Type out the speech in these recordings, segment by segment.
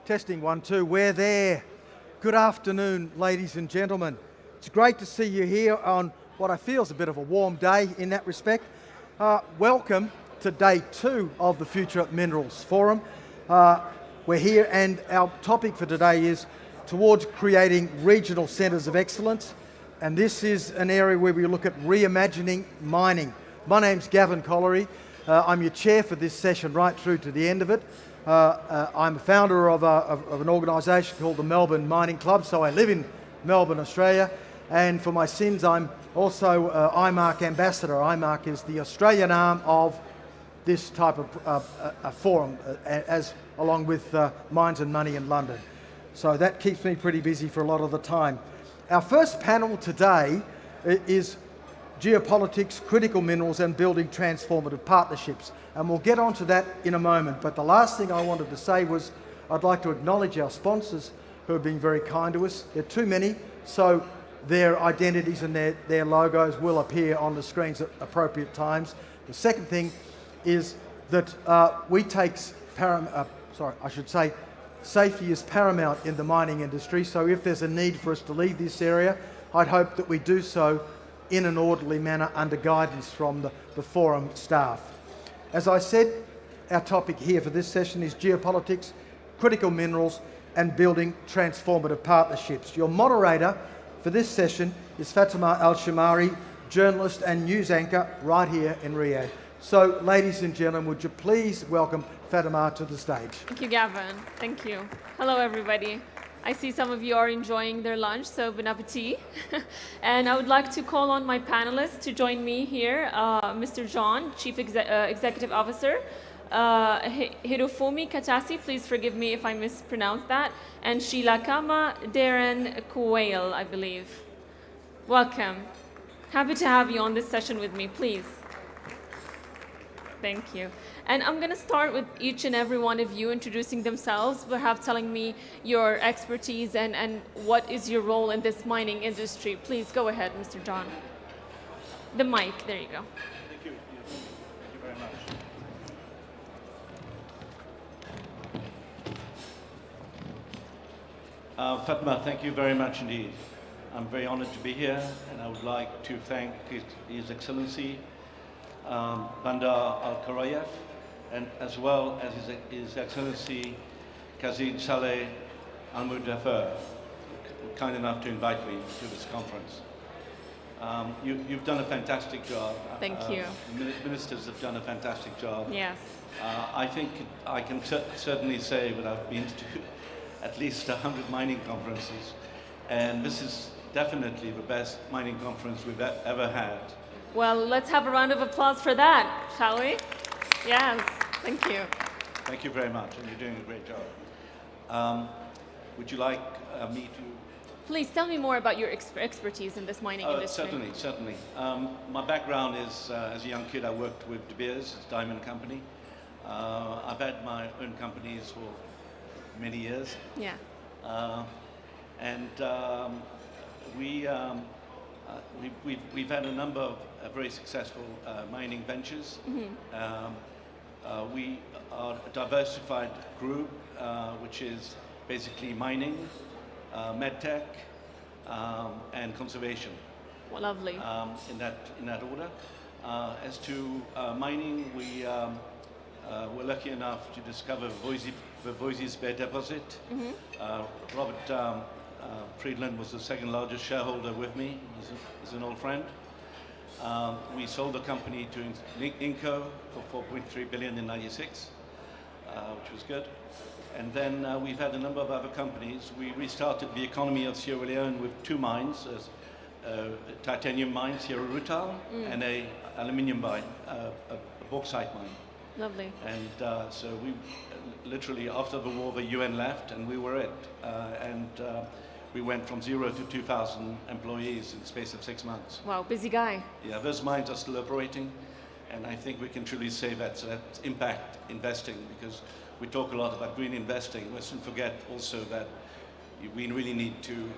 Testing 1, 2, we're there. Good afternoon, ladies and gentlemen. It's great to see you here on what I feel is a bit of a warm day in that respect. Welcome to day 2 of the Future Minerals Forum. We're here and our topic for today is towards creating regional centres of excellence. And this is an area where we look at reimagining mining. My name's Gavin Collery. I'm your chair for this session right through to the end of it. I'm a founder of an organisation called the Melbourne Mining Club, so I live in Melbourne, Australia. And for my sins, I'm also IMARC ambassador. IMARC is the Australian arm of this type of a forum, along with Mines and Money in London. So that keeps me pretty busy for a lot of the time. Our first panel today is Geopolitics, Critical Minerals and Building Transformative Partnerships. And we'll get onto that in a moment. But the last thing I wanted to say was I'd like to acknowledge our sponsors who have been very kind to us. There are too many, so their identities and their logos will appear on the screens at appropriate times. The second thing is that we take safety is paramount in the mining industry. So if there's a need for us to leave this area, I'd hope that we do so in an orderly manner under guidance from the forum staff. As I said, our topic here for this session is geopolitics, critical minerals and building transformative partnerships. Your moderator for this session is Fatima Al-Shamari, journalist and news anchor right here in Riyadh. So, ladies and gentlemen, would you please welcome Fatima to the stage. Thank you, Gavin. Thank you. Hello, everybody. I see some of you are enjoying their lunch, so bon appetit. And I would like to call on my panelists to join me here. Mr. John, Chief Executive Officer. Hirofumi Katasi, please forgive me if I mispronounce that. And Shilakama Darren Kuwail, I believe. Welcome. Happy to have you on this session with me, please. Thank you. And I'm going to start with each and every one of you introducing themselves, perhaps telling me your expertise and what is your role in this mining industry. Please go ahead, Mr. John. The mic, there you go. Thank you. Thank you very much. Fatma, thank you very much indeed. I'm very honored to be here, and I would like to thank His Excellency Bandar Al-Karayev, and as well as His Excellency Kazid Saleh Al-Mudaffar, kind enough to invite me to this conference. You've done a fantastic job. Thank you. Ministers have done a fantastic job. Yes. I think I can certainly say that I've been to at least 100 mining conferences, and this is definitely the best mining conference we've ever had. Well, let's have a round of applause for that, shall we? Yes, thank you. Thank you very much, and you're doing a great job. Would you like me to? Please tell me more about your expertise in this mining industry. Certainly. My background is, as a young kid, I worked with De Beers, diamond company. I've had my own companies for many years. Yeah. We've had a number of very successful mining ventures. Mm-hmm. We are a diversified group, which is basically mining, medtech, and conservation. Well, lovely. In that order. As to mining, we were lucky enough to discover the Voisey's Bay deposit. Mm-hmm. Robert Friedland was the second largest shareholder with me. He's an old friend. We sold the company to Inco for 4.3 billion in '96, which was good. And then we've had a number of other companies. We restarted the economy of Sierra Leone with 2 mines, a titanium mine, Sierra Rutal, and a aluminium mine, a bauxite mine. Lovely. And so we literally, after the war, the UN left and we were it. We went from 0 to 2,000 employees in the space of 6 months. Wow, busy guy. Yeah, those mines are still operating, and I think we can truly say that. So that's impact investing, because we talk a lot about green investing. We shouldn't forget also that we really need to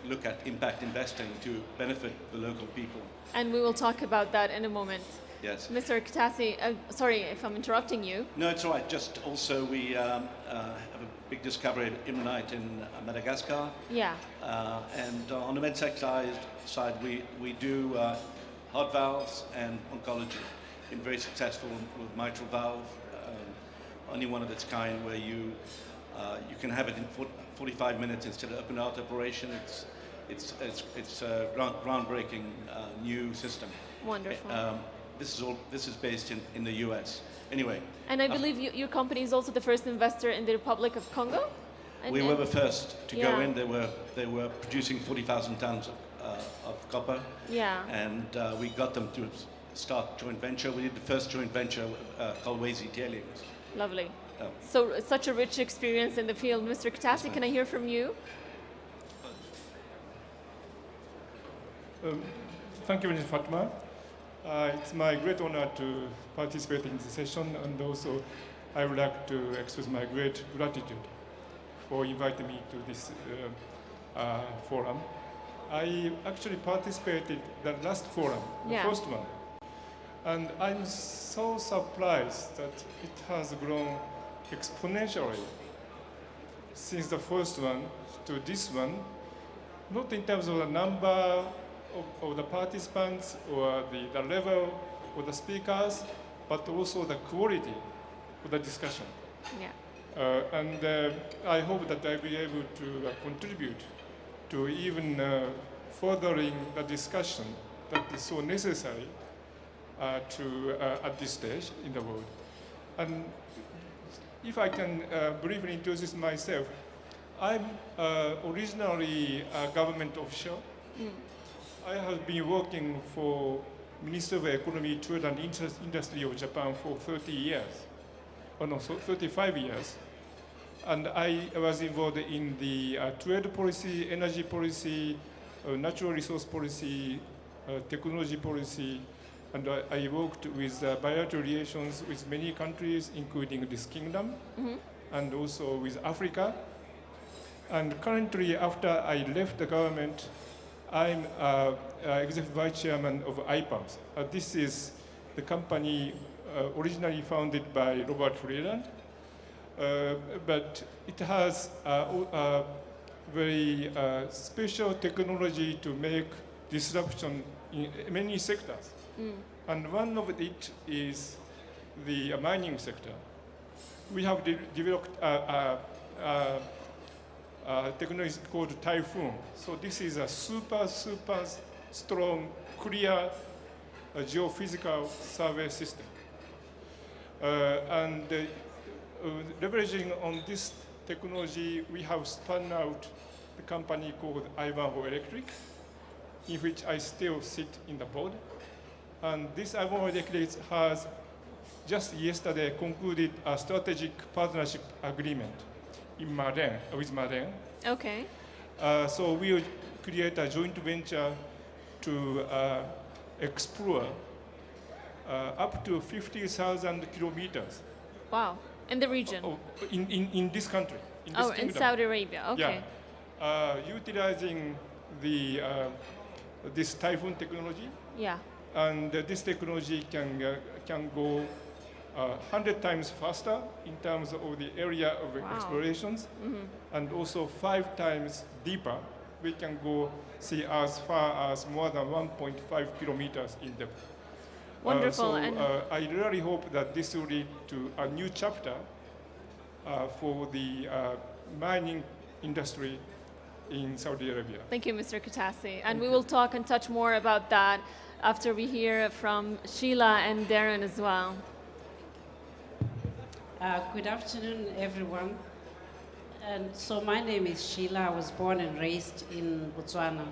look at impact investing to benefit the local people. And we will talk about that in a moment. Yes. Mr. Katase, sorry if I'm interrupting you. No, it's all right. Just also we have a big discovery at Immonite in Madagascar. Yeah. And on the medtech side we do heart valves and oncology. Been very successful with mitral valve, only one of its kind where you can have it in 45 minutes instead of open heart operation. It's a groundbreaking new system. Wonderful. This is based in the U.S. Anyway. And I believe your company is also the first investor in the Republic of Congo? We were the first to go in. They were producing 40,000 tons of copper. Yeah. And we got them to start joint venture. We did the first joint venture called Wazy Tailings. Lovely. So such a rich experience in the field. Mr. Katase, can I hear from you? Thank you, Ms. Fatma. It's my great honor to participate in this session, and also I would like to express my great gratitude for inviting me to this forum. I actually participated the last forum, the first one, and I'm so surprised that it has grown exponentially since the first one to this one, not in terms of the number of the participants or the level of the speakers, but also the quality of the discussion. Yeah. And I hope that I'll be able to contribute to even furthering the discussion that is so necessary at this stage in the world. And if I can briefly introduce myself, I'm originally a government official. I have been working for Ministry of Economy, Trade and Industry of Japan for 30 years, or no, 35 years. And I was involved in the trade policy, energy policy, natural resource policy, technology policy, and I worked with bilateral relations with many countries, including this kingdom, and also with Africa. And currently, after I left the government, I'm Executive Vice Chairman of IPAMS. This is the company originally founded by Robert Freeland, but it has a very special technology to make disruption in many sectors. And one of it is the mining sector. We have developed technology called Typhoon. So this is a super strong, clear geophysical survey system. And leveraging on this technology, we have spun out a company called Ivanhoe Electric, in which I still sit in the board. And this Ivanhoe Electric has just yesterday concluded a strategic partnership agreement with Marine. Okay. So we will create a joint venture to explore up to 50,000 kilometers. Wow. In the region? In this country. In this in Saudi Arabia. Okay. Yeah. Utilizing this Typhoon technology. Yeah. And this technology can go 100 times faster in terms of the area of explorations, and also 5 times deeper. We can go see as far as more than 1.5 kilometers in depth. Wonderful. I really hope that this will lead to a new chapter for the mining industry in Saudi Arabia. Thank you, Mr. Katase. And we will talk and touch more about that after we hear from Sheila and Darren as well. Good afternoon, everyone. And so my name is Sheila. I was born and raised in Botswana.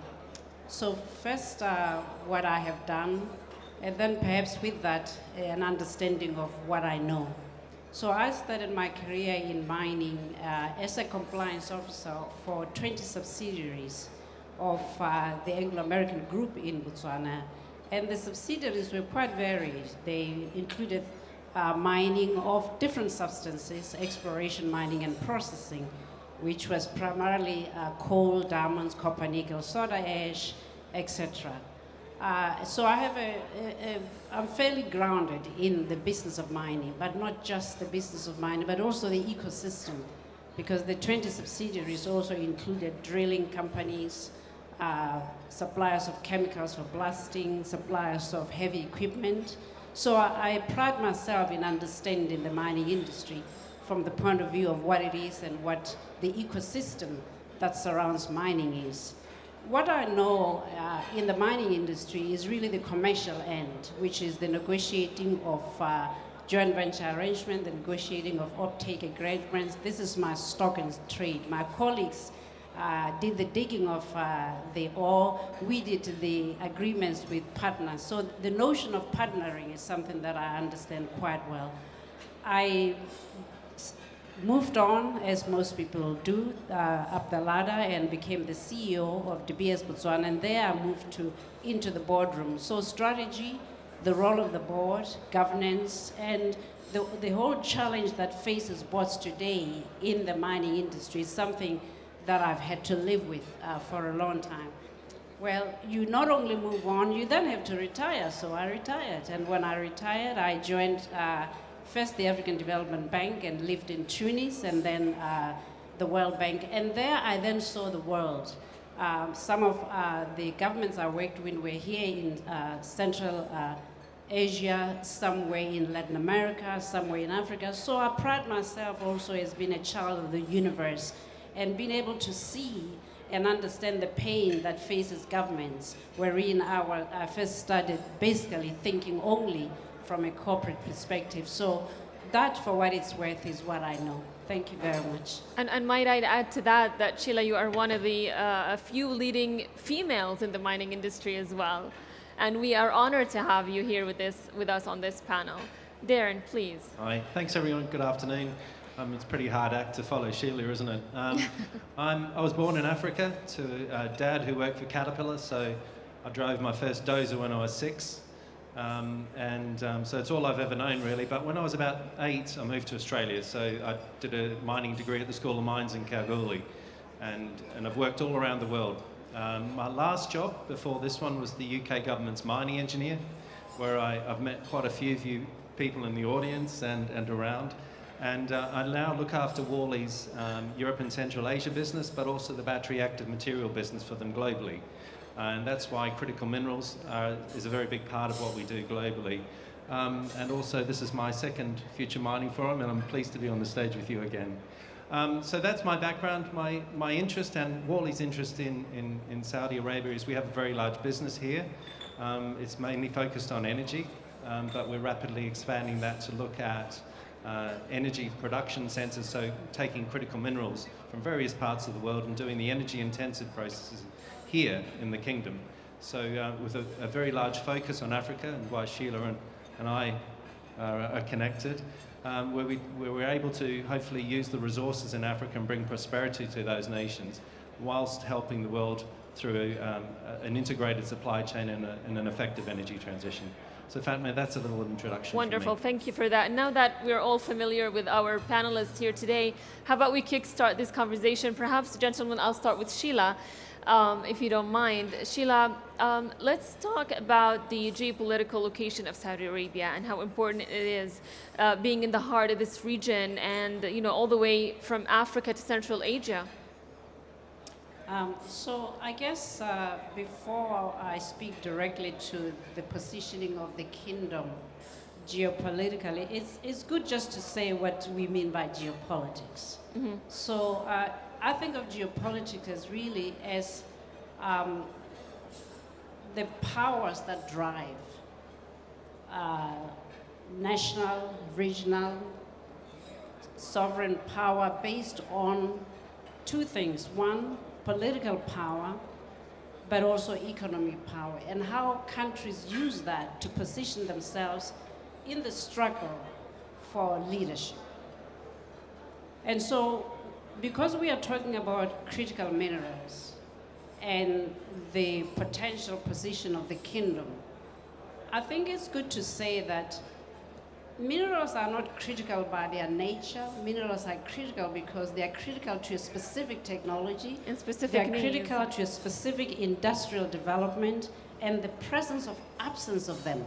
So first, what I have done, and then perhaps with that, an understanding of what I know. So I started my career in mining as a compliance officer for 20 subsidiaries of the Anglo-American group in Botswana. And the subsidiaries were quite varied. They included mining of different substances, exploration, mining, and processing, which was primarily coal, diamonds, copper, nickel, soda ash, etc. So I have I'm fairly grounded in the business of mining, but not just the business of mining, but also the ecosystem, because the 20 subsidiaries also included drilling companies, suppliers of chemicals for blasting, suppliers of heavy equipment. So I pride myself in understanding the mining industry from the point of view of what it is and what the ecosystem that surrounds mining is. What I know in the mining industry is really the commercial end, which is the negotiating of joint venture arrangement, the negotiating of offtake agreements. This is my stock and trade. My colleagues did the digging of the ore. We did the agreements with partners. So the notion of partnering is something that I understand quite well. I moved on, as most people do, up the ladder and became the CEO of De Beers Botswana, and there I moved into the boardroom. So strategy, the role of the board, governance, and the whole challenge that faces boards today in the mining industry is something that I've had to live with for a long time. Well, you not only move on, you then have to retire. So I retired, and when I retired, I joined first the African Development Bank and lived in Tunis, and then the World Bank. And there I then saw the world. Some of the governments I worked with were here in Central Asia, some were in Latin America, some were in Africa. So I pride myself also as being a child of the universe and being able to see and understand the pain that faces governments, wherein I first started basically thinking only from a corporate perspective. So that, for what it's worth, is what I know. Thank you very much. And might I add to that, Sheila, you are one of the few leading females in the mining industry as well. And we are honored to have you here with us on this panel. Darren, please. Hi, thanks everyone, good afternoon. It's a pretty hard act to follow Sheila, isn't it? I was born in Africa to a dad who worked for Caterpillar, so I drove my first dozer when I was 6. So it's all I've ever known, really. But when I was about 8, I moved to Australia. So I did a mining degree at the School of Mines in Kalgoorlie, and I've worked all around the world. My last job before this one was the UK government's mining engineer, where I've met quite a few of you people in the audience and around. And I now look after Worley's Europe and Central Asia business, but also the battery active material business for them globally. And that's why critical minerals is a very big part of what we do globally. And also, this is my second Future Mining Forum, and I'm pleased to be on the stage with you again. So that's my background. My interest and Worley's interest in Saudi Arabia is we have a very large business here. It's mainly focused on energy, but we're rapidly expanding that to look at energy production centres, so taking critical minerals from various parts of the world and doing the energy intensive processes here in the kingdom. So with a very large focus on Africa, and why Sheila and I are connected, where we're able to hopefully use the resources in Africa and bring prosperity to those nations, whilst helping the world through an integrated supply chain and an effective energy transition. So Fatma, that's a little introduction. Wonderful, thank you for that. And now that we're all familiar with our panelists here today, how about we kickstart this conversation? Perhaps, gentlemen, I'll start with Sheila, if you don't mind. Sheila, let's talk about the geopolitical location of Saudi Arabia and how important it is being in the heart of this region and all the way from Africa to Central Asia. So I guess before I speak directly to the positioning of the kingdom geopolitically, it's good just to say what we mean by geopolitics. Mm-hmm. So I think of geopolitics as really as the powers that drive national, regional, sovereign power based on two things. One, political power, but also economic power, and how countries use that to position themselves in the struggle for leadership. And so, because we are talking about critical minerals and the potential position of the kingdom, I think it's good to say that minerals are not critical by their nature. Minerals are critical because they are critical to a specific technology. And specific They are critical to a specific industrial development, and the presence of absence of them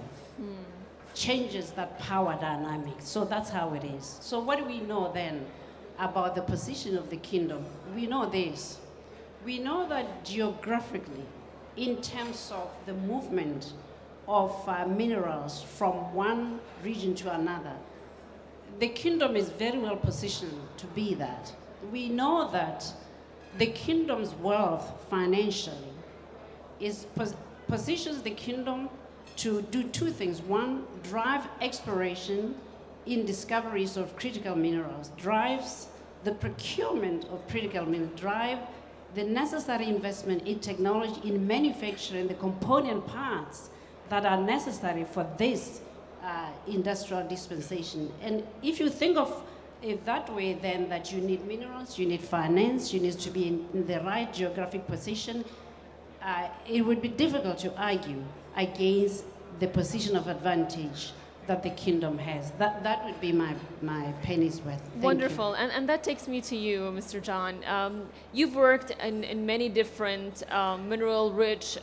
changes that power dynamic. So that's how it is. So what do we know then about the position of the kingdom? We know this. We know that geographically, in terms of the movement of minerals from one region to another, the kingdom is very well positioned to be that. We know that the kingdom's wealth financially positions the kingdom to do two things. One, drive exploration in discoveries of critical minerals, drives the procurement of critical minerals, drive the necessary investment in technology, in manufacturing the component parts that are necessary for this industrial dispensation. And if you think of it that way, then that you need minerals, you need finance, you need to be in the right geographic position, it would be difficult to argue against the position of advantage that the kingdom has. That would be my penny's worth. Thank Wonderful. you. And that takes me to you, Mr. John. You've worked in many different mineral-rich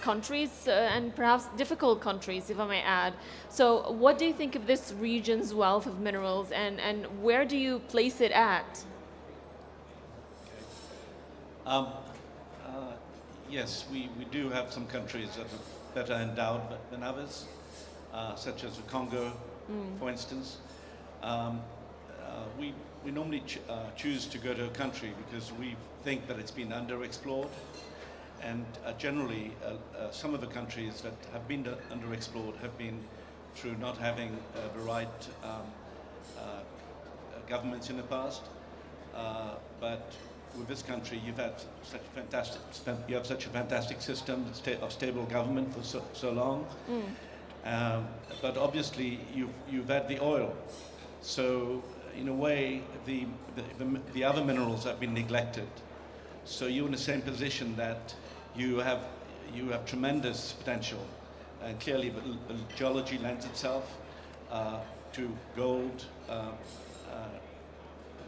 countries and perhaps difficult countries, if I may add. So what do you think of this region's wealth of minerals, and where do you place it at? Yes, we do have some countries that are better endowed than others, such as the Congo, for instance. We normally choose to go to a country because we think that it's been underexplored. And generally, some of the countries that have been underexplored have been through not having the right governments in the past. But with this country, you have such a fantastic system of stable government for so long. But obviously, you've had the oil. So in a way, the other minerals have been neglected. So you're in the same position that you have tremendous potential, and clearly the geology lends itself to gold,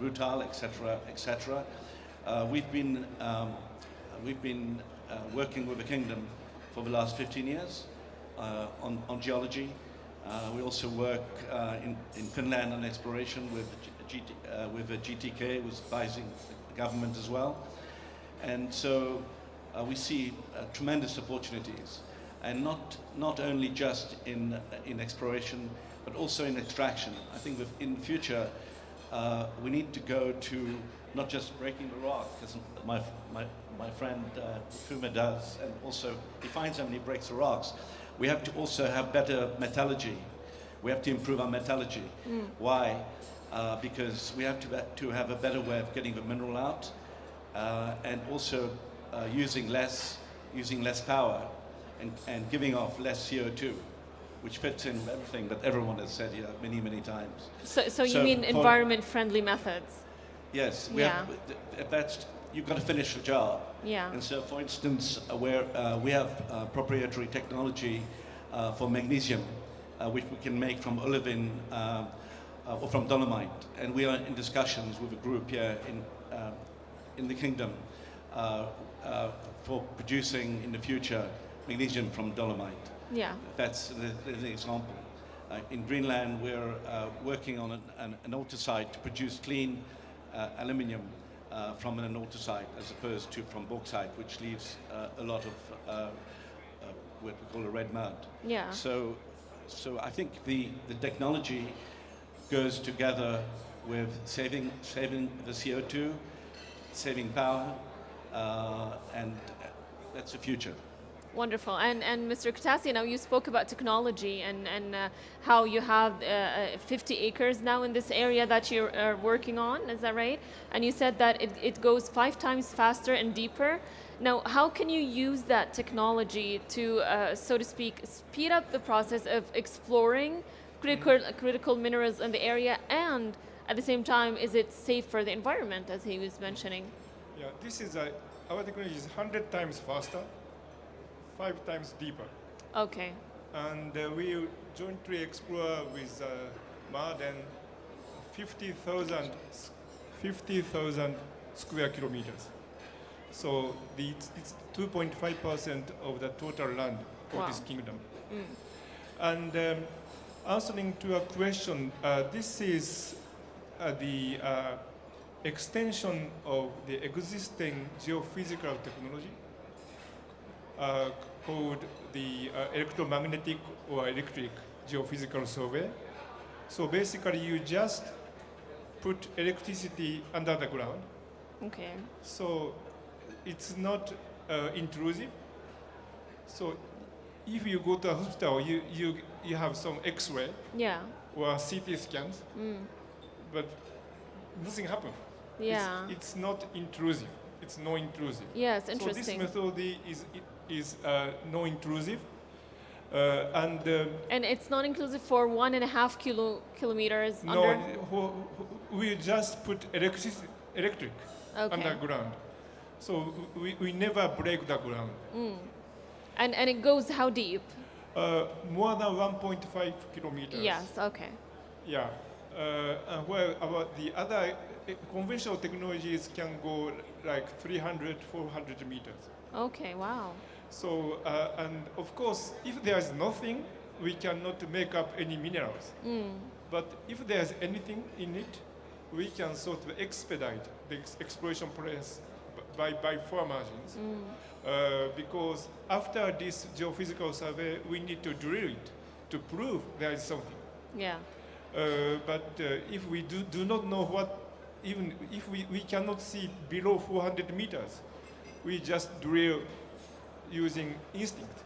rutile, etc., etc. We've been working with the kingdom for the last 15 years on geology. We also work in Finland on exploration with the GTK, who's advising the government as well. And so we see tremendous opportunities, and not only just in exploration, but also in extraction. I think that in the future, we need to go to not just breaking the rock, as my friend Fuma does, and also he finds them and he breaks the rocks. We have to also have better metallurgy. We have to improve our metallurgy. Why? Because we have to have a better way of getting the mineral out, and also using less power and giving off less CO2, which fits in everything that everyone has said here many times. So you mean environment-friendly methods? Yes, that's, you've got to finish the job. Yeah. And so, for instance, where we have proprietary technology for magnesium, which we can make from olivine or from dolomite, and we are in discussions with a group here in the kingdom for producing in the future magnesium from dolomite. Yeah. That's an example. In Greenland, we're working on an altersite to produce clean aluminium from an altersite as opposed to from bauxite, which leaves a lot of what we call a red mud. Yeah. So I think the technology goes together with saving the CO2, saving power, and that's the future. Wonderful. And Mr. Katasi, now you spoke about technology and how you have 50 acres now in this area that you're working on, is that right? And you said that it goes 5 times faster and deeper. Now, how can you use that technology to, so to speak, speed up the process of exploring critical minerals in the area, and at the same time, is it safe for the environment, as he was mentioning? Yeah, this is our technology is 100 times faster, 5 times deeper. Okay. And we jointly explore with more than 50,000 square kilometers. So it's 2.5% of the total land for Wow. this kingdom. And answering to a question, this is the extension of the existing geophysical technology called the electromagnetic or electric geophysical survey. So basically, you just put electricity under the ground. Okay. So it's not intrusive. So if you go to a hospital, you have some X-ray Yeah. or CT scans, but nothing happens. Yeah. It's not intrusive. It's no intrusive. Yes, So interesting. this method is no intrusive, and And it's non-inclusive for 1.5 kilometers no, under? we just put electric Okay. underground. So we never break the ground. And it goes how deep? More than 1.5 kilometers. Yes, okay. Yeah. And where about the other conventional technologies can go like 300, 400 meters. Okay, wow. So, and of course, if there is nothing, we cannot make up any minerals. But if there's anything in it, we can sort of expedite the exploration process by 4 margins. Because after this geophysical survey, we need to drill it to prove there is something. Yeah. But if we do not know what, even if we cannot see below 400 meters, we just drill using instinct.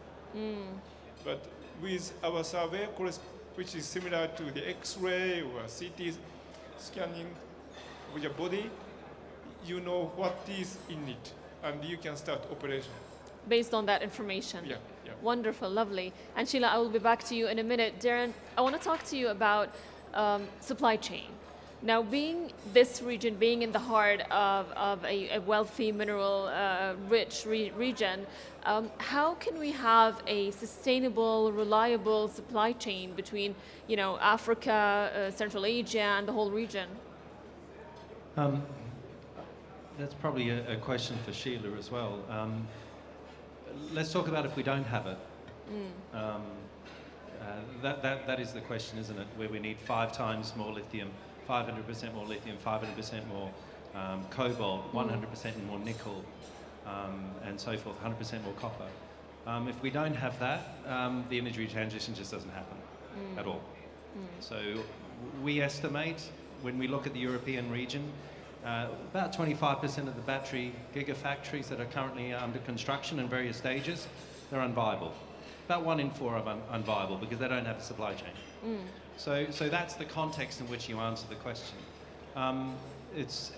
But with our survey, which is similar to the X-ray or CT scanning of your body, you know what is in it, and you can start operation. Based on that information. Yeah, yeah. Wonderful, lovely. And Sheila, I will be back to you in a minute. Darren, I want to talk to you about supply chain. Now, being this region, being in the heart of a wealthy, mineral-rich region, how can we have a sustainable, reliable supply chain between, Africa, Central Asia, and the whole region? That's probably a question for Sheila as well. Let's talk about if we don't have it. That is the question, isn't it? Where we need 5 times more lithium, 500% more lithium, 500% more cobalt, 100% more nickel, and so forth, 100% more copper. If we don't have that, the energy transition just doesn't happen at all. So we estimate, when we look at the European region, about 25% of the battery gigafactories that are currently under construction in various stages, they're unviable. About 1 in 4 are unviable because they don't have a supply chain. So that's the context in which you answer the question. It's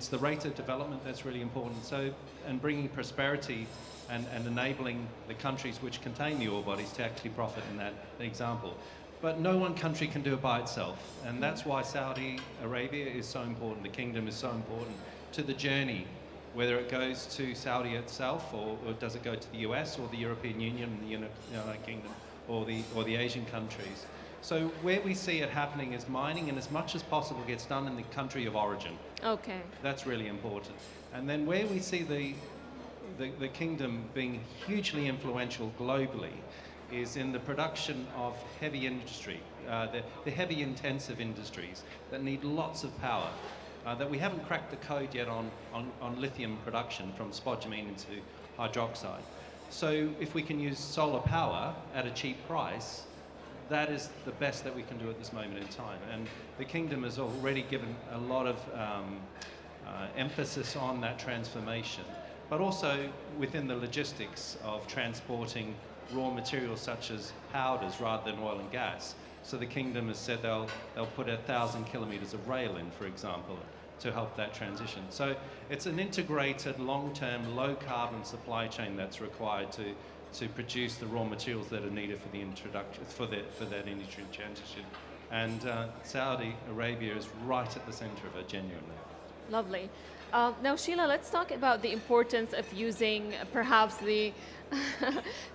the rate of development that's really important. So, and bringing prosperity and enabling the countries which contain the ore bodies to actually profit in that example. But no one country can do it by itself. And that's why Saudi Arabia is so important, the kingdom is so important to the journey, whether it goes to Saudi itself or does it go to the US or the European Union and the United Kingdom or the Asian countries. So where we see it happening is mining, and as much as possible gets done in the country of origin. Okay. That's really important. And then where we see the kingdom being hugely influential globally is in the production of heavy industry, the heavy intensive industries that need lots of power, that we haven't cracked the code yet on lithium production from spodumene into hydroxide. So if we can use solar power at a cheap price, that is the best that we can do at this moment in time. And the kingdom has already given a lot of emphasis on that transformation, but also within the logistics of transporting raw materials such as powders rather than oil and gas. So the kingdom has said they'll put 1,000 kilometers of rail in, for example, to help that transition. So it's an integrated, long-term, low-carbon supply chain that's required to produce the raw materials that are needed for the introduction, for that energy transition. And Saudi Arabia is right at the center of it, genuinely. Lovely. Now, Sheila, let's talk about the importance of using perhaps the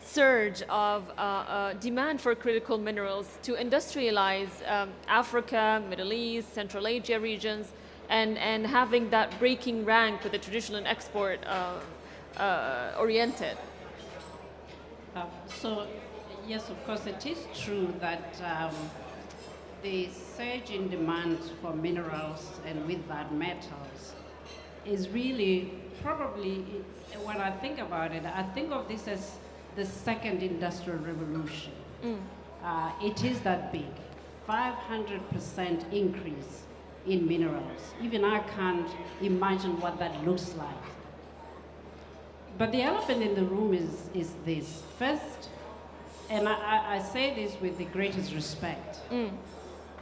surge of demand for critical minerals to industrialize Africa, Middle East, Central Asia regions, and having that breaking rank with the traditional and export oriented. So, yes, of course, it is true that the surge in demand for minerals and with that metals is really probably, when I think about it, I think of this as the second industrial revolution. It is that big, 500% increase in minerals. Even I can't imagine what that looks like. But the elephant in the room is this. First, and I say this with the greatest respect.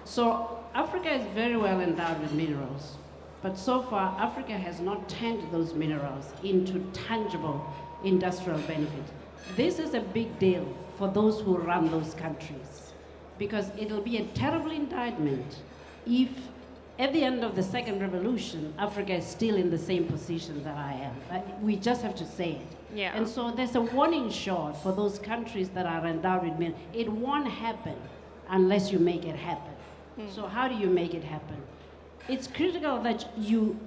So Africa is very well endowed with minerals, but so far Africa has not turned those minerals into tangible industrial benefit. This is a big deal for those who run those countries, because it'll be a terrible indictment if at the end of the second revolution, Africa is still in the same position that I am. We just have to say it. Yeah. And so there's a warning shot for those countries that are endowed with minerals. It won't happen unless you make it happen. So how do you make it happen? It's critical that you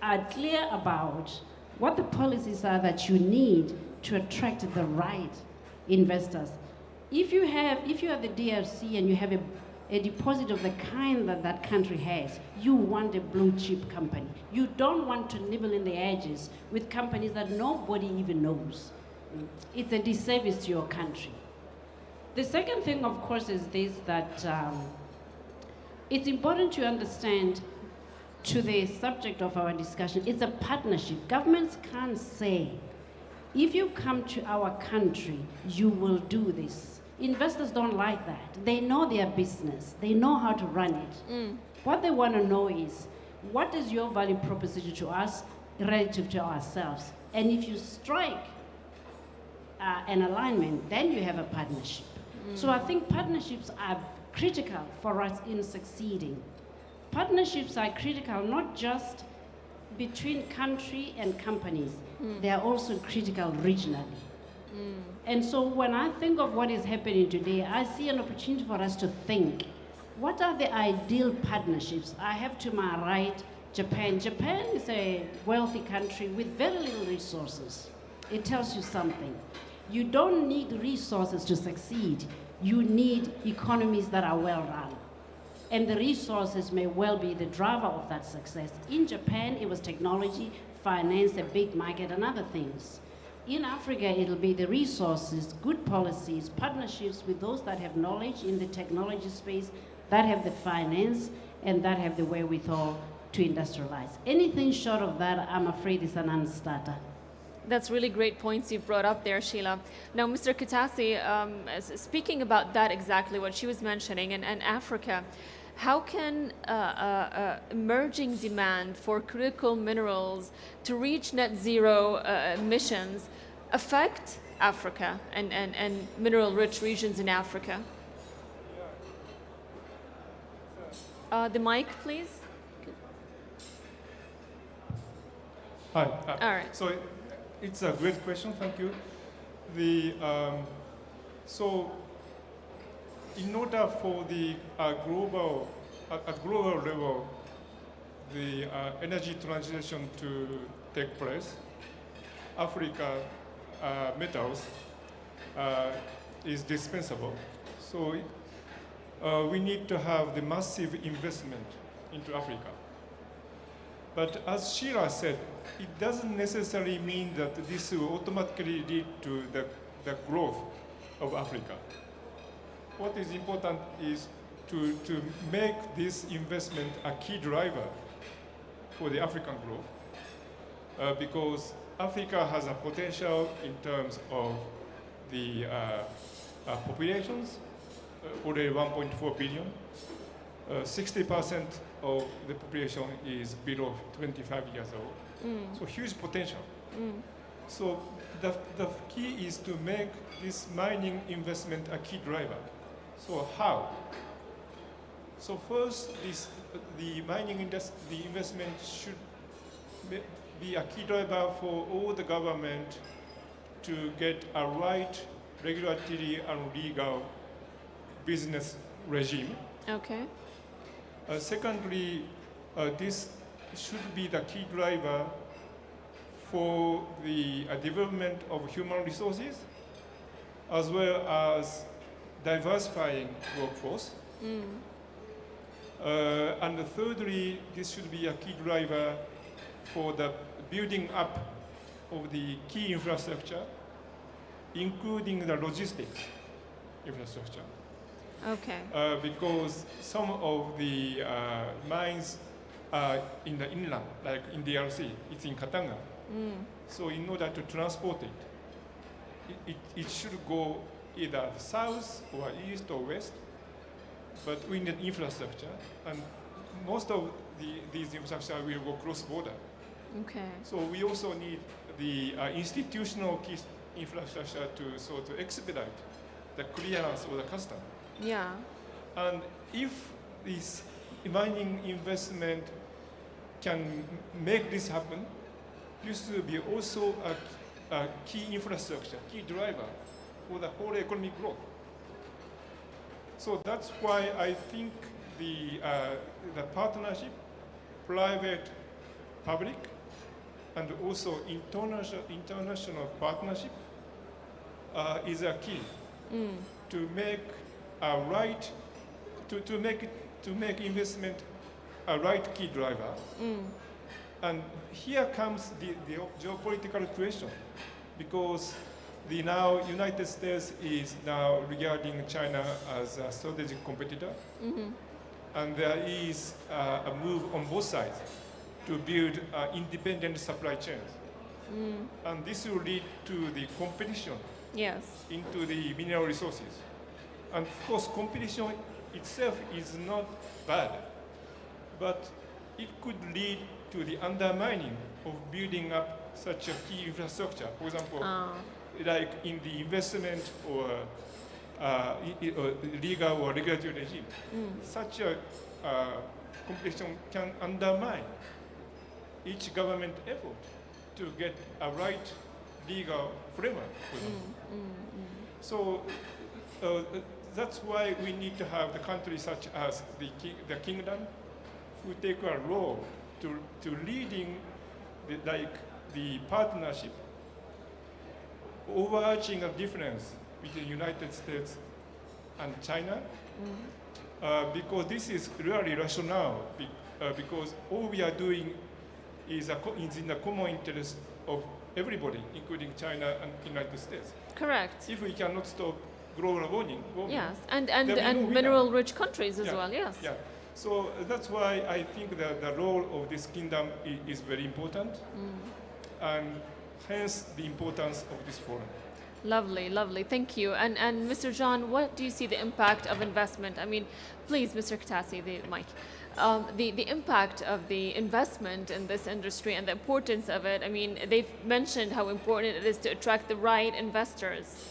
are clear about what the policies are that you need to attract the right investors. If you are the DRC and you have a deposit of the kind that that country has, you want a blue chip company. You don't want to nibble in the edges with companies that nobody even knows. It's a disservice to your country. The second thing, of course, is this, that it's important to understand, to the subject of our discussion, it's a partnership. Governments can't say, if you come to our country, you will do this. Investors don't like that. They know their business. They know how to run it. What they want to know is, what is your value proposition to us relative to ourselves? And if you strike an alignment, then you have a partnership. So I think partnerships are critical for us in succeeding. Partnerships are critical not just between country and companies, they are also critical regionally. And so when I think of what is happening today, I see an opportunity for us to think, what are the ideal partnerships? I have to my right Japan. Japan is a wealthy country with very little resources. It tells you something. You don't need resources to succeed. You need economies that are well run. And the resources may well be the driver of that success. In Japan, it was technology, finance, a big market, and other things. In Africa, it'll be the resources, good policies, partnerships with those that have knowledge in the technology space, that have the finance, and that have the wherewithal to industrialize. Anything short of that, I'm afraid, is a non-starter. That's really great points you've brought up there, Sheila. Now, Mr. Katasi, speaking about that exactly, what she was mentioning, and Africa, how can emerging demand for critical minerals to reach net zero emissions affect Africa and mineral-rich regions in Africa? The mic, please. Hi. All right. So it's a great question. Thank you. So in order for the at global level, the energy transition to take place, Africa metals is dispensable. So we need to have the massive investment into Africa. But as Sheila said, it doesn't necessarily mean that this will automatically lead to the growth of Africa. What is important is to make this investment a key driver for the African growth, because Africa has a potential in terms of the populations, already 1.4 billion. 60% of the population is below 25 years old. So huge potential. So the key is to make this mining investment a key driver. So how? So first, the mining the investment should be a key driver for all the government to get a right regulatory and legal business regime. Okay. Secondly, this should be the key driver for the development of human resources as well as diversifying workforce. And thirdly, this should be a key driver for the building up of the key infrastructure, including the logistics infrastructure. Okay. Because some of the mines are in the inland, like in DRC, it's in Katanga. So in order to transport it should go either south or east or west, but we need infrastructure, and most of these infrastructure will go cross-border. Okay. So we also need the institutional key infrastructure to expedite the clearance of the custom. Yeah. And if this mining investment can make this happen, this will be also a key infrastructure, key driver for the whole economic growth. So that's why I think the partnership, private, public, and also international partnership is a key to make a right to make investment a right key driver. And here comes the geopolitical question, because the now United States is now regarding China as a strategic competitor, and there is a move on both sides to build independent supply chains, and this will lead to the competition into the mineral resources. And of course, competition itself is not bad, but it could lead to the undermining of building up such a key infrastructure. For example, like in the investment or legal or regulatory regime, such a competition can undermine each government effort to get a right legal framework. So that's why we need to have the countries such as the kingdom who take a role to leading the partnership, overarching a difference between the United States and China, because this is really rational, because all we are doing is in the common interest of everybody, including China and United States. Correct. If we cannot stop global warming, yes, then and mineral-rich countries as well. Yes. Yeah. So that's why I think that the role of this kingdom is very important, and hence the importance of this forum. Lovely, lovely. Thank you. And Mr. John, what do you see the impact of investment? I mean, please, Mr. Katasi, the mic. The impact of the investment in this industry and the importance of it. I mean, they've mentioned how important it is to attract the right investors.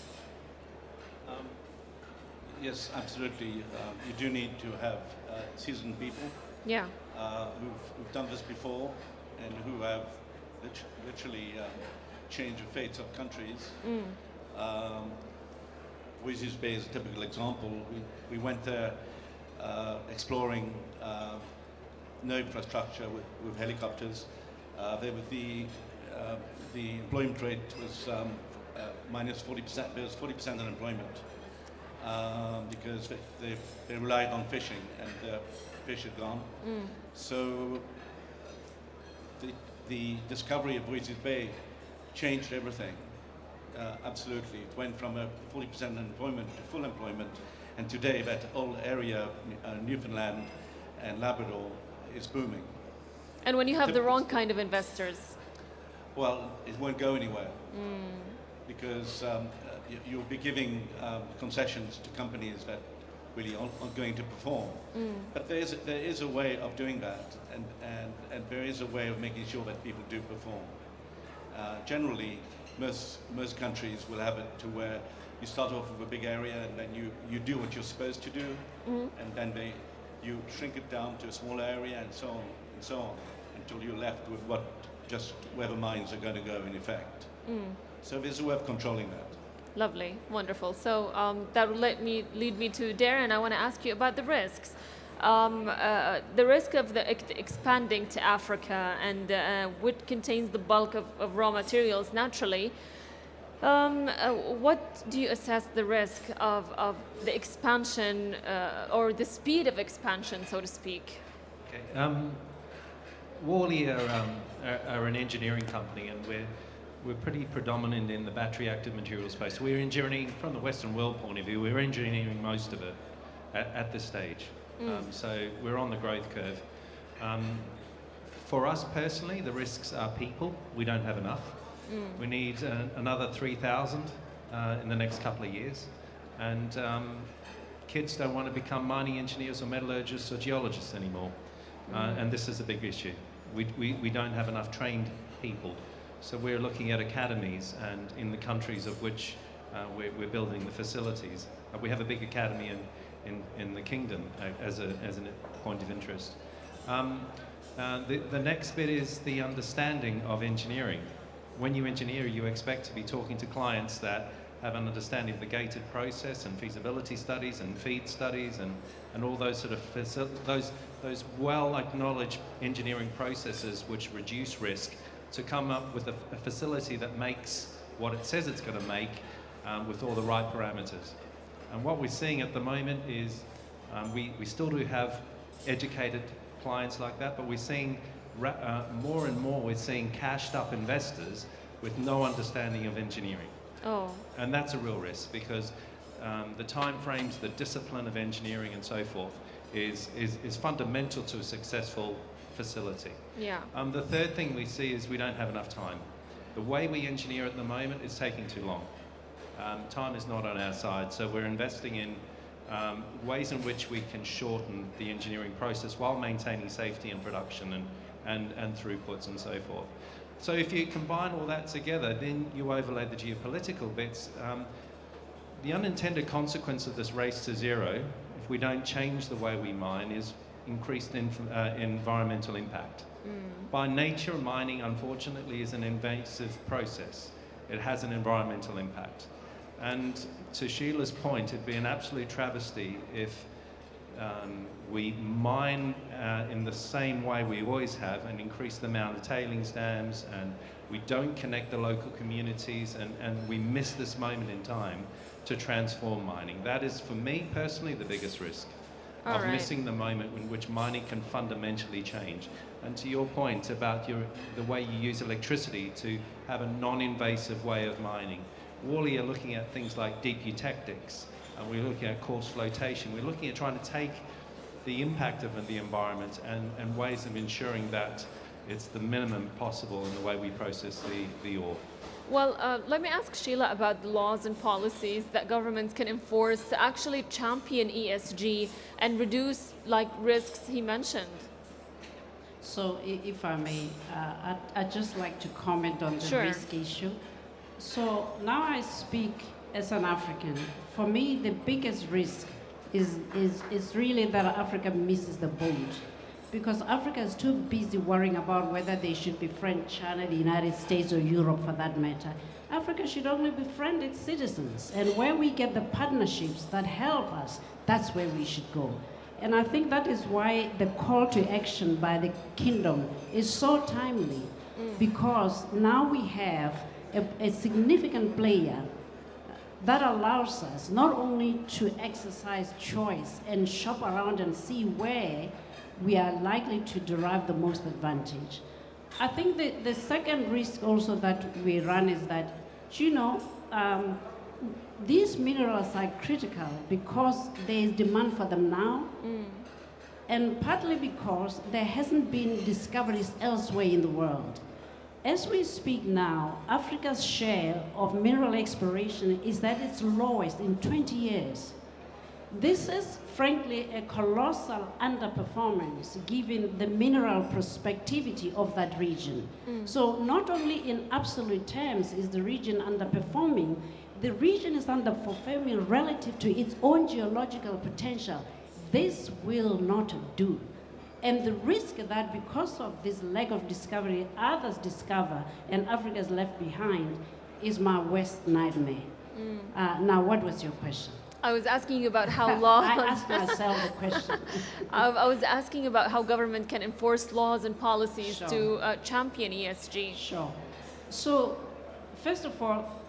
Yes, absolutely. You do need to have seasoned people who've done this before and who have literally changed the fates of countries. Voisey's Bay is a typical example. We went there exploring no infrastructure with helicopters. The employment rate was minus 40%. There was 40% unemployment because they relied on fishing, and the fish had gone. So the discovery of Voisey's Bay changed everything. Absolutely. It went from a 40% unemployment to full employment, and today that whole area, Newfoundland and Labrador, is booming. And when you have the wrong kind of investors? Well, it won't go anywhere because you'll be giving concessions to companies that really aren't going to perform. But there is a way of doing that, and there is a way of making sure that people do perform. Generally, most countries will have it to where you start off with a big area, and then you do what you're supposed to do, and then you shrink it down to a small area, and so on, until you're left with where the mines are going to go in effect. So there's a way of controlling that. Lovely, wonderful. So that will lead me to Darren. I want to ask you about the risks. The risk of the expanding to Africa, and which contains the bulk of raw materials naturally. What do you assess the risk of the expansion or the speed of expansion, so to speak? Okay. Worley are an engineering company, and we're pretty predominant in the battery active material space. We're engineering, from the Western world point of view, we're engineering most of it at this stage. So we're on the growth curve. For us personally, the risks are people. We don't have enough. We need another 3,000 in the next couple of years. And kids don't want to become mining engineers or metallurgists or geologists anymore. And this is a big issue. We don't have enough trained people. So we're looking at academies, and in the countries of which we're building the facilities. We have a big academy in the kingdom as a point of interest. The next bit is the understanding of engineering. When you engineer, you expect to be talking to clients that have an understanding of the gated process and feasibility studies and feed studies and all those sort of those well-acknowledged engineering processes which reduce risk, to come up with a facility that makes what it says it's going to make with all the right parameters. And what we're seeing at the moment is we still do have educated clients like that, but we're seeing more and more, we're seeing cashed up investors with no understanding of engineering. Oh. And that's a real risk, because the time frames, the discipline of engineering and so forth is fundamental to a successful facility. Yeah. The third thing we see is we don't have enough time. The way we engineer at the moment is taking too long. Time is not on our side, so we're investing in ways in which we can shorten the engineering process while maintaining safety and production and throughputs and so forth. So if you combine all that together, then you overlay the geopolitical bits. The unintended consequence of this race to zero, if we don't change the way we mine, is increased environmental impact. By nature, mining, unfortunately, is an invasive process. It has an environmental impact. And to Sheila's point, it'd be an absolute travesty if we mine in the same way we always have and increase the amount of tailings dams, and we don't connect the local communities, and we miss this moment in time to transform mining. That is, for me personally, the biggest risk of missing the moment in which mining can fundamentally change. And to your point about the way you use electricity to have a non-invasive way of mining, Worley are looking at things like deep eutectics, and we're looking at coarse flotation. We're looking at trying to take the impact of the environment and ways of ensuring that it's the minimum possible in the way we process the ore. Well, let me ask Sheila about the laws and policies that governments can enforce to actually champion ESG and reduce risks he mentioned. So if I may, I'd just like to comment on the risk issue. So now I speak as an African. For me, the biggest risk is really that Africa misses the boat, because Africa is too busy worrying about whether they should befriend China, the United States, or Europe for that matter. Africa should only befriend its citizens, and where we get the partnerships that help us, that's where we should go. And I think that is why the call to action by the kingdom is so timely, because now we have a significant player that allows us not only to exercise choice and shop around and see where we are likely to derive the most advantage. I think the second risk also that we run is that, these minerals are critical because there is demand for them now, and partly because there hasn't been discoveries elsewhere in the world. As we speak now, Africa's share of mineral exploration is at its lowest in 20 years. This is, frankly, a colossal underperformance given the mineral prospectivity of that region. So not only in absolute terms is the region underperforming, the region is underperforming relative to its own geological potential. This will not do. And the risk that because of this lack of discovery, others discover and Africa is left behind is my worst nightmare. Now, what was your question? I was asking you about how laws... I asked myself the question. I was asking about how government can enforce laws and policies to champion ESG. Sure. So, first of all,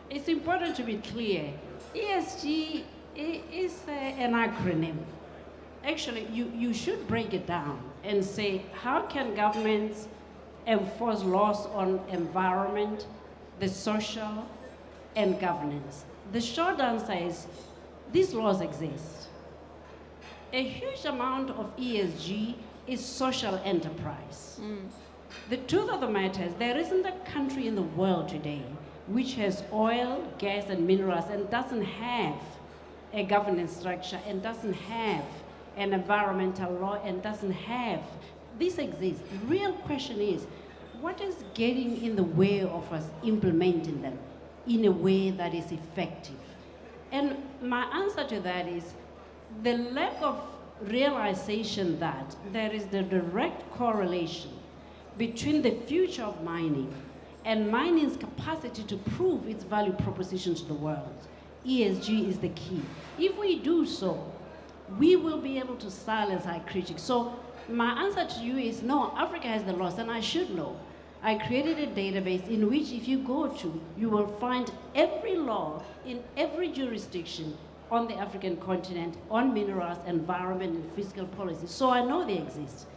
it's important to be clear. ESG is an acronym. Actually, you should break it down and say, how can governments enforce laws on environment, the social, and governance? The short answer is, these laws exist. A huge amount of ESG is social enterprise. The truth of the matter is, there isn't a country in the world today which has oil, gas, and minerals and doesn't have a governance structure and doesn't have an environmental law and doesn't have, this exists. The real question is, what is getting in the way of us implementing them in a way that is effective? And my answer to that is the lack of realization that there is the direct correlation between the future of mining and mining's capacity to prove its value proposition to the world. ESG is the key. If we do so, we will be able to silence our critics. So my answer to you is no, Africa has the laws, and I should know. I created a database in which if you go to, you will find every law in every jurisdiction on the African continent on minerals, environment, and fiscal policy. So I know they exist.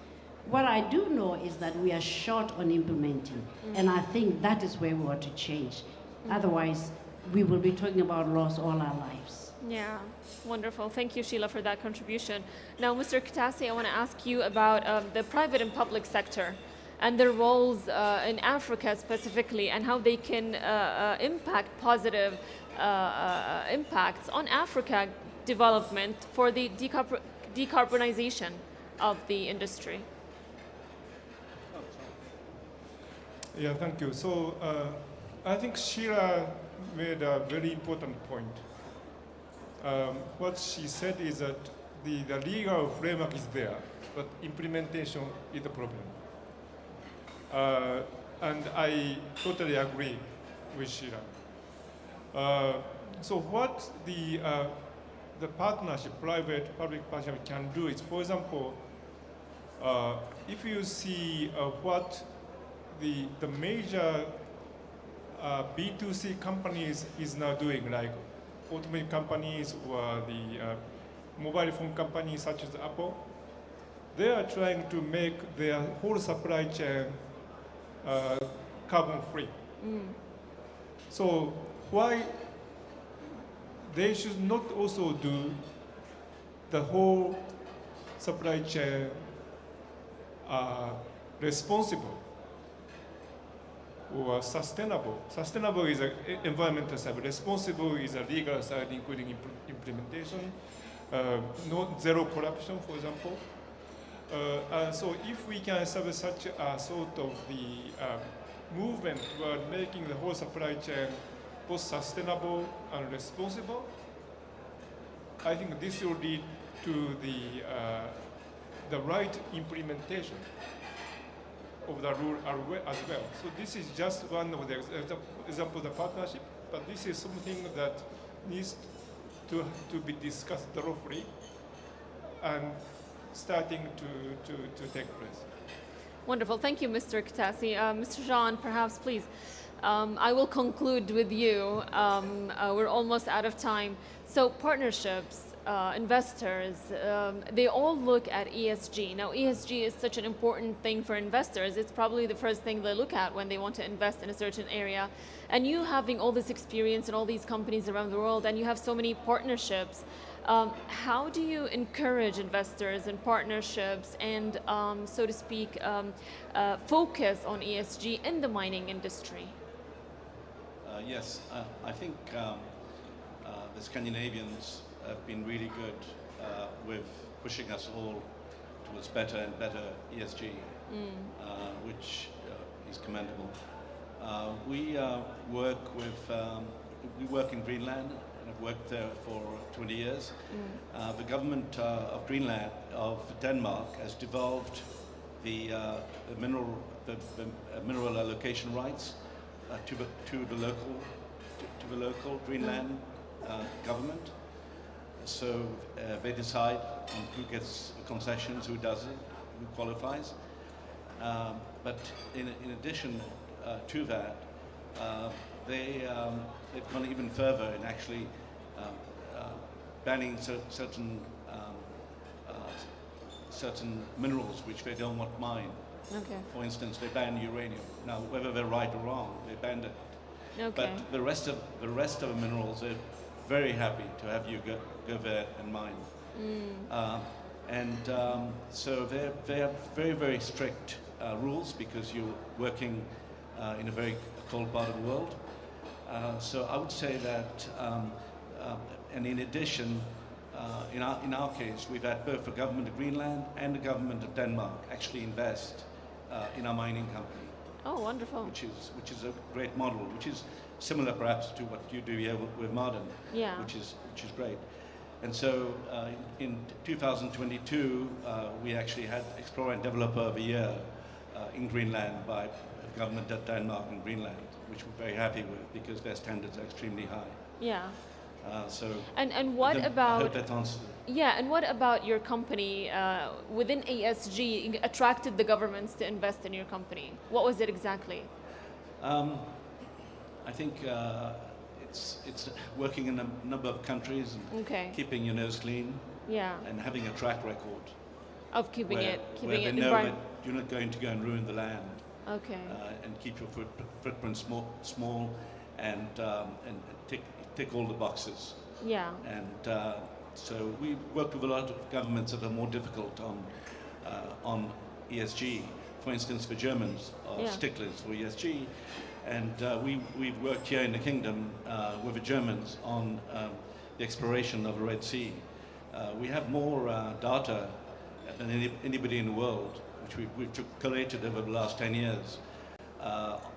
What I do know is that we are short on implementing, and I think that is where we want to change. Otherwise, we will be talking about laws all our lives. Yeah, wonderful. Thank you, Sheila, for that contribution. Now, Mr. Katase, I want to ask you about the private and public sector and their roles in Africa specifically, and how they can impact positive impacts on Africa development for the decarbonization of the industry. Yeah, thank you. So I think Sheila made a very important point. What she said is that the legal framework is there, but implementation is the problem. And I totally agree with Sheila. So what the partnership, private-public partnership can do is, for example, if you see what the major B2C companies is now doing, like automobile companies or the mobile phone companies such as Apple, they are trying to make their whole supply chain carbon free. So why they should not also do the whole supply chain responsible or sustainable? Sustainable is an environmental side, responsible is a legal side, including implementation, zero corruption, for example. So if we can establish such a sort of the movement toward making the whole supply chain both sustainable and responsible, I think this will lead to the right implementation of the rule as well. So this is just one of the examples of the partnership, but this is something that needs to be discussed thoroughly and starting to take place. Wonderful. Thank you, Mr. Katase. Mr. Jean, perhaps, please. I will conclude with you. We're almost out of time. So partnerships, investors, they all look at ESG. Now, ESG is such an important thing for investors. It's probably the first thing they look at when they want to invest in a certain area. And you having all this experience in all these companies around the world, and you have so many partnerships, how do you encourage investors and partnerships and, so to speak, focus on ESG in the mining industry? Yes, I think the Scandinavians have been really good with pushing us all towards better and better ESG, which is commendable. We work in Greenland, and I've worked there for 20 years. The government of Greenland, of Denmark, has devolved the mineral allocation rights to the local Greenland government. So they decide on who gets concessions, who doesn't, who qualifies. But in addition to that, they've gone even further in actually banning certain certain minerals which they don't want mined. Okay. For instance, they banned uranium. Now, whether they're right or wrong, they banned it. Okay. But the rest of the minerals, they're very happy to have you go there and mine. So they have very, very strict rules because you're working in a very cold part of the world. So I would say that, and in addition, in our case, we've had both the government of Greenland and the government of Denmark actually invest in our mining company. Oh, wonderful. Which is a great model, which is similar perhaps to what you do here with Martin. Yeah. Which is great. And so in 2022, we actually had Explorer and Developer of the Year in Greenland by the government of Denmark and Greenland, which we're very happy with because their standards are extremely high. Yeah. And what I about hope that answers it. Yeah, and what about your company within ESG attracted the governments to invest in your company? What was it exactly? I think it's working in a number of countries and keeping your nose clean. Yeah. And having a track record of keeping where it they know that you're not going to go and ruin the land. Okay. And keep your footprint small and tick all the boxes. Yeah. And so we work with a lot of governments that are more difficult on ESG. For instance, for Germans are sticklers for ESG. And we've worked here in the Kingdom with the Germans on the exploration of the Red Sea. We have more data than anybody in the world, which we've collated over the last 10 years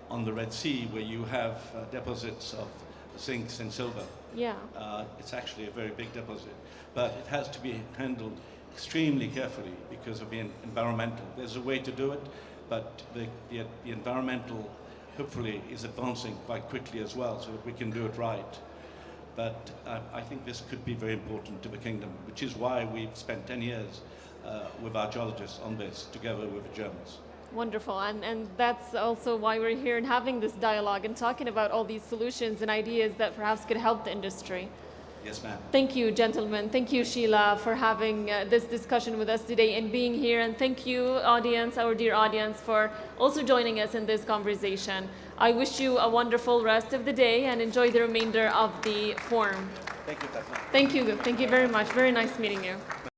on the Red Sea, where you have deposits of zinc and silver. Yeah. It's actually a very big deposit, but it has to be handled extremely carefully because of the environmental. There's a way to do it, but the environmental hopefully is advancing quite quickly as well, so that we can do it right. But I think this could be very important to the Kingdom, which is why we've spent 10 years with our geologists on this, together with the Germans. Wonderful, and that's also why we're here and having this dialogue and talking about all these solutions and ideas that perhaps could help the industry. Yes, ma'am. Thank you, gentlemen. Thank you, Sheila, for having this discussion with us today and being here. And thank you, audience, our dear audience, for also joining us in this conversation. I wish you a wonderful rest of the day and enjoy the remainder of the forum. Thank you, Fatma. Thank you. Thank you very much. Very nice meeting you.